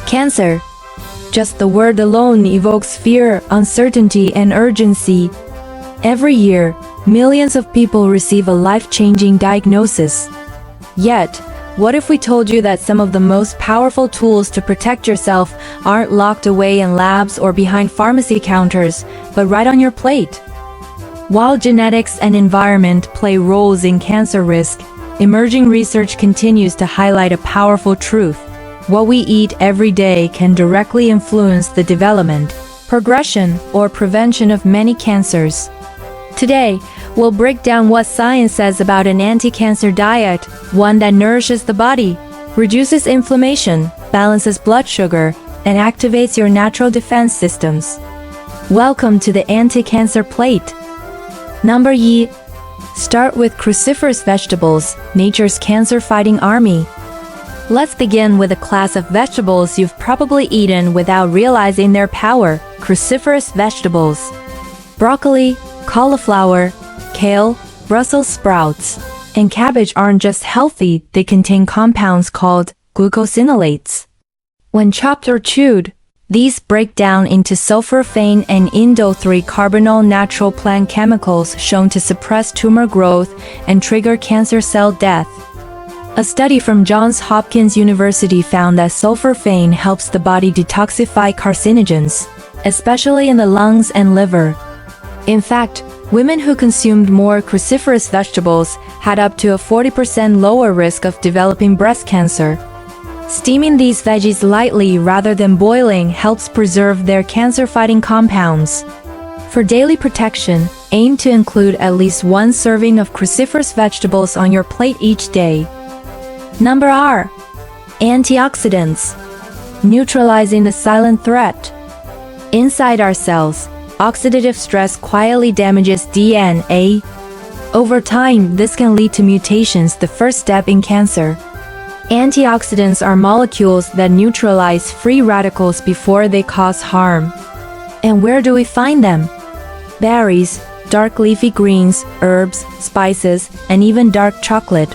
Cancer. Just the word alone evokes fear, uncertainty, and urgency. Every year, millions of people receive a life-changing diagnosis. Yet, what if we told you that some of the most powerful tools to protect yourself aren't locked away in labs or behind pharmacy counters, but right on your plate? While genetics and environment play roles in cancer risk, emerging research continues to highlight a powerful truth. What we eat every day can directly influence the development, progression, or prevention of many cancers. Today, we'll break down what science says about an anti-cancer diet, one that nourishes the body, reduces inflammation, balances blood sugar, and activates your natural defense systems. Welcome to the anti-cancer plate. Number 1. Start with cruciferous vegetables, nature's cancer-fighting army. Let's begin with a class of vegetables you've probably eaten without realizing their power: cruciferous vegetables. Broccoli, cauliflower, kale, Brussels sprouts, and cabbage aren't just healthy, they contain compounds called glucosinolates. When chopped or chewed, these break down into sulforaphane and indole-3-carbinol, natural plant chemicals shown to suppress tumor growth and trigger cancer cell death. A study from Johns Hopkins University found that sulforaphane helps the body detoxify carcinogens, especially in the lungs and liver. In fact, women who consumed more cruciferous vegetables had up to a 40% lower risk of developing breast cancer. Steaming these veggies lightly rather than boiling helps preserve their cancer-fighting compounds. For daily protection, aim to include at least 1 serving of cruciferous vegetables on your plate each day. Number R. Antioxidants. Neutralizing the silent threat. Inside our cells, oxidative stress quietly damages DNA. Over time, this can lead to mutations, the first step in cancer. Antioxidants are molecules that neutralize free radicals before they cause harm. And where do we find them? Berries, dark leafy greens, herbs, spices, and even dark chocolate.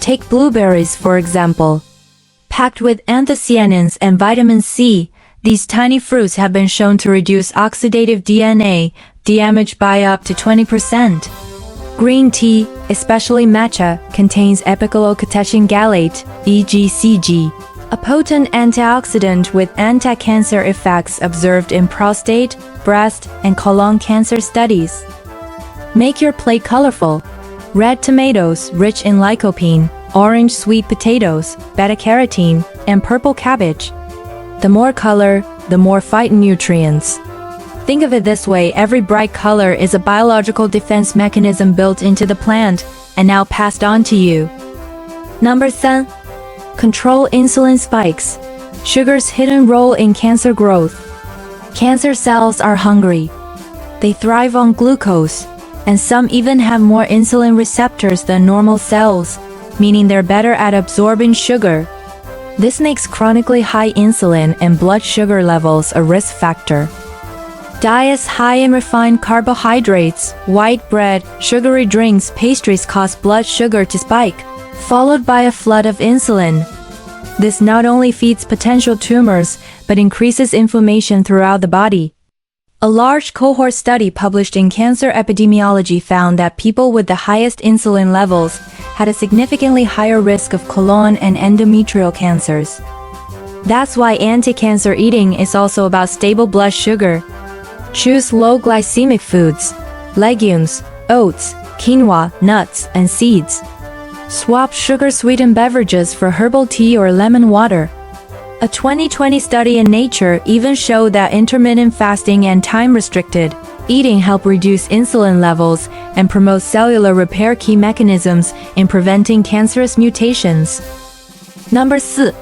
Take blueberries for example. Packed with anthocyanins and vitamin C, these tiny fruits have been shown to reduce oxidative DNA damage by up to 20%. Green tea, especially matcha, contains epicaloocatechin gallate, EGCG, a potent antioxidant with anti-cancer effects observed in prostate, breast, and colon cancer studies. Make your plate colorful. Red tomatoes rich in lycopene, orange sweet potatoes, beta-carotene, and purple cabbage. The more color, the more phytonutrients. Think of it this way: every bright color is a biological defense mechanism built into the plant, and now passed on to you. Number 3. Control insulin spikes. Sugar's hidden role in cancer growth. Cancer cells are hungry. They thrive on glucose, and some even have more insulin receptors than normal cells, meaning they're better at absorbing sugar. This makes chronically high insulin and blood sugar levels a risk factor. Diets high in refined carbohydrates, white bread, sugary drinks, pastries cause blood sugar to spike, followed by a flood of insulin. This not only feeds potential tumors, but increases inflammation throughout the body. A large cohort study published in Cancer Epidemiology found that people with the highest insulin levels had a significantly higher risk of colon and endometrial cancers. That's why anti-cancer eating is also about stable blood sugar. Choose low glycemic foods, legumes, oats, quinoa, nuts, and seeds. Swap sugar-sweetened beverages for herbal tea or lemon water. A 2020 study in Nature even showed that intermittent fasting and time-restricted eating help reduce insulin levels and promote cellular repair, key mechanisms in preventing cancerous mutations. Number 4.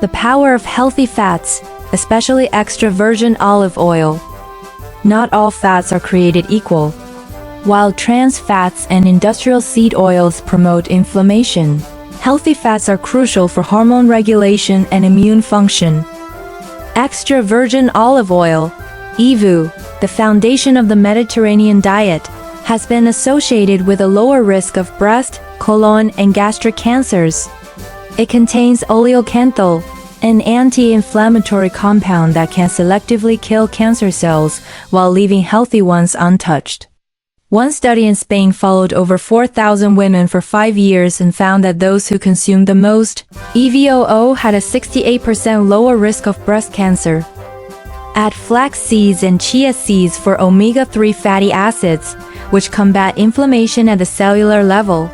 The power of healthy fats, especially extra virgin olive oil. Not all fats are created equal. While trans fats and industrial seed oils promote inflammation, healthy fats are crucial for hormone regulation and immune function. Extra virgin olive oil, EVU, the foundation of the Mediterranean diet, has been associated with a lower risk of breast, colon, and gastric cancers. It contains oleocanthal, an anti-inflammatory compound that can selectively kill cancer cells while leaving healthy ones untouched. One study in Spain followed over 4,000 women for 5 years and found that those who consumed the most EVOO had a 68% lower risk of breast cancer. Add flax seeds and chia seeds for omega-3 fatty acids, which combat inflammation at the cellular level.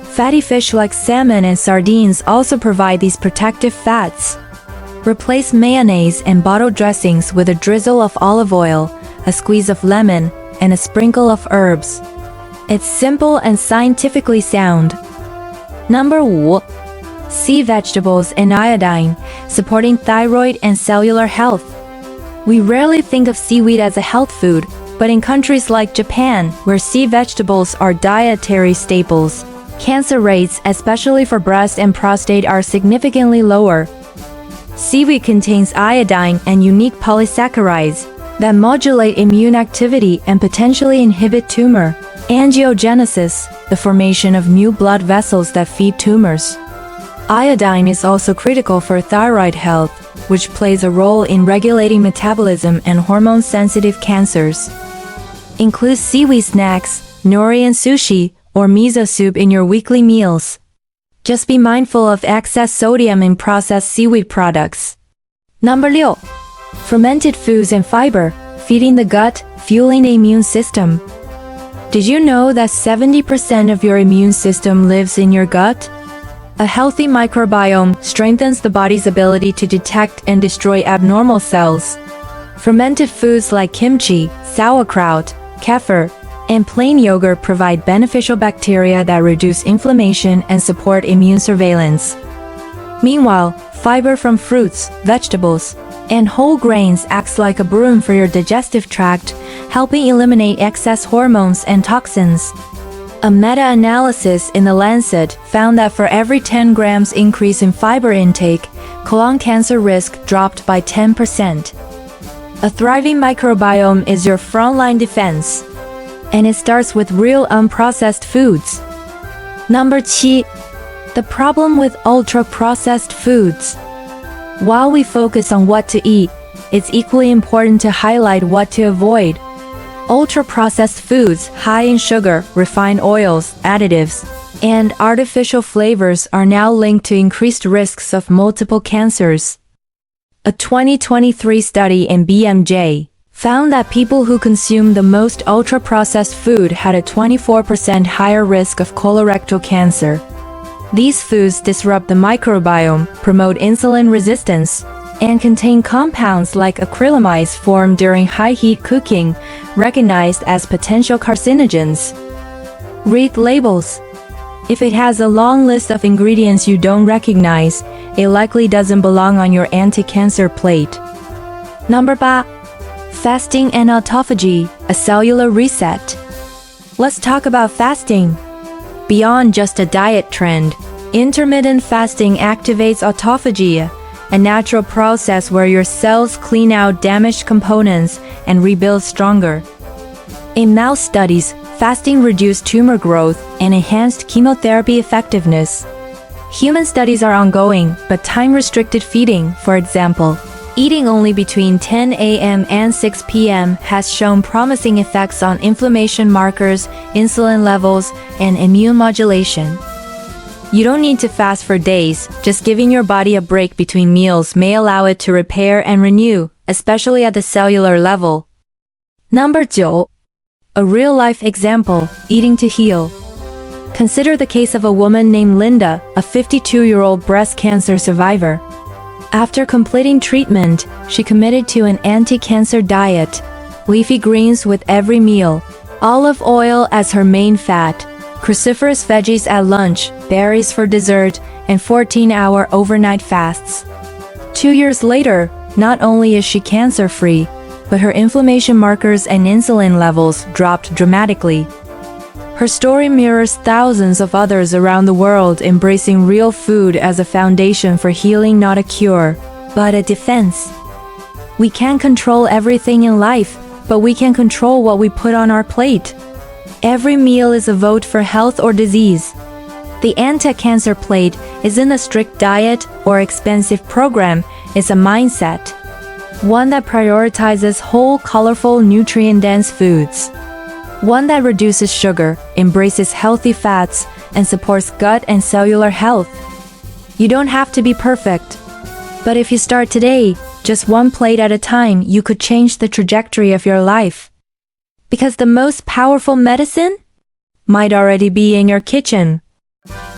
Fatty fish like salmon and sardines also provide these protective fats. Replace mayonnaise and bottle dressings with a drizzle of olive oil, a squeeze of lemon, and a sprinkle of herbs. It's simple and scientifically sound. Number 5. Sea vegetables and iodine, supporting thyroid and cellular health. We rarely think of seaweed as a health food, but in countries like Japan, where sea vegetables are dietary staples, cancer rates, especially for breast and prostate, are significantly lower. Seaweed contains iodine and unique polysaccharides that modulate immune activity and potentially inhibit tumor angiogenesis, the formation of new blood vessels that feed tumors. Iodine is also critical for thyroid health, which plays a role in regulating metabolism and hormone-sensitive cancers. Include seaweed snacks, nori and sushi, or miso soup in your weekly meals. Just be mindful of excess sodium in processed seaweed products. Number 6. Fermented foods and fiber, feeding the gut, fueling the immune system. Did you know that 70% of your immune system lives in your gut? A healthy microbiome strengthens the body's ability to detect and destroy abnormal cells. Fermented foods like kimchi, sauerkraut, kefir, and plain yogurt provide beneficial bacteria that reduce inflammation and support immune surveillance. Meanwhile, fiber from fruits, vegetables, and whole grains acts like a broom for your digestive tract, helping eliminate excess hormones and toxins. A meta-analysis in The Lancet found that for every 10 grams increase in fiber intake, colon cancer risk dropped by 10%. A thriving microbiome is your frontline defense, and it starts with real unprocessed foods. Number 7. The problem with ultra-processed foods. While we focus on what to eat, it's equally important to highlight what to avoid. Ultra-processed foods high in sugar, refined oils, additives, and artificial flavors are now linked to increased risks of multiple cancers. A 2023 study in BMJ found that people who consumed the most ultra-processed food had a 24% higher risk of colorectal cancer. These foods disrupt the microbiome, promote insulin resistance, and contain compounds like acrylamides formed during high-heat cooking, recognized as potential carcinogens. Read labels. If it has a long list of ingredients you don't recognize, it likely doesn't belong on your anti-cancer plate. Number 8. Fasting and autophagy, a cellular reset. Let's talk about fasting. Beyond just a diet trend, intermittent fasting activates autophagy, a natural process where your cells clean out damaged components and rebuild stronger. In mouse studies, fasting reduced tumor growth and enhanced chemotherapy effectiveness. Human studies are ongoing, but time-restricted feeding, for example, eating only between 10 a.m. and 6 p.m. has shown promising effects on inflammation markers, insulin levels, and immune modulation. You don't need to fast for days, just giving your body a break between meals may allow it to repair and renew, especially at the cellular level. Number 9. A real-life example, eating to heal. Consider the case of a woman named Linda, a 52-year-old breast cancer survivor. After completing treatment, she committed to an anti-cancer diet, leafy greens with every meal, olive oil as her main fat, cruciferous veggies at lunch, berries for dessert, and 14-hour overnight fasts. 2 years later, not only is she cancer-free, but her inflammation markers and insulin levels dropped dramatically. Her story mirrors thousands of others around the world embracing real food as a foundation for healing, not a cure, but a defense. We can't control everything in life, but we can control what we put on our plate. Every meal is a vote for health or disease. The anti-cancer plate isn't a strict diet or expensive program, it's a mindset. One that prioritizes whole, colorful, nutrient-dense foods. One that reduces sugar, embraces healthy fats, and supports gut and cellular health. You don't have to be perfect. But if you start today, just one plate at a time, you could change the trajectory of your life. Because the most powerful medicine might already be in your kitchen.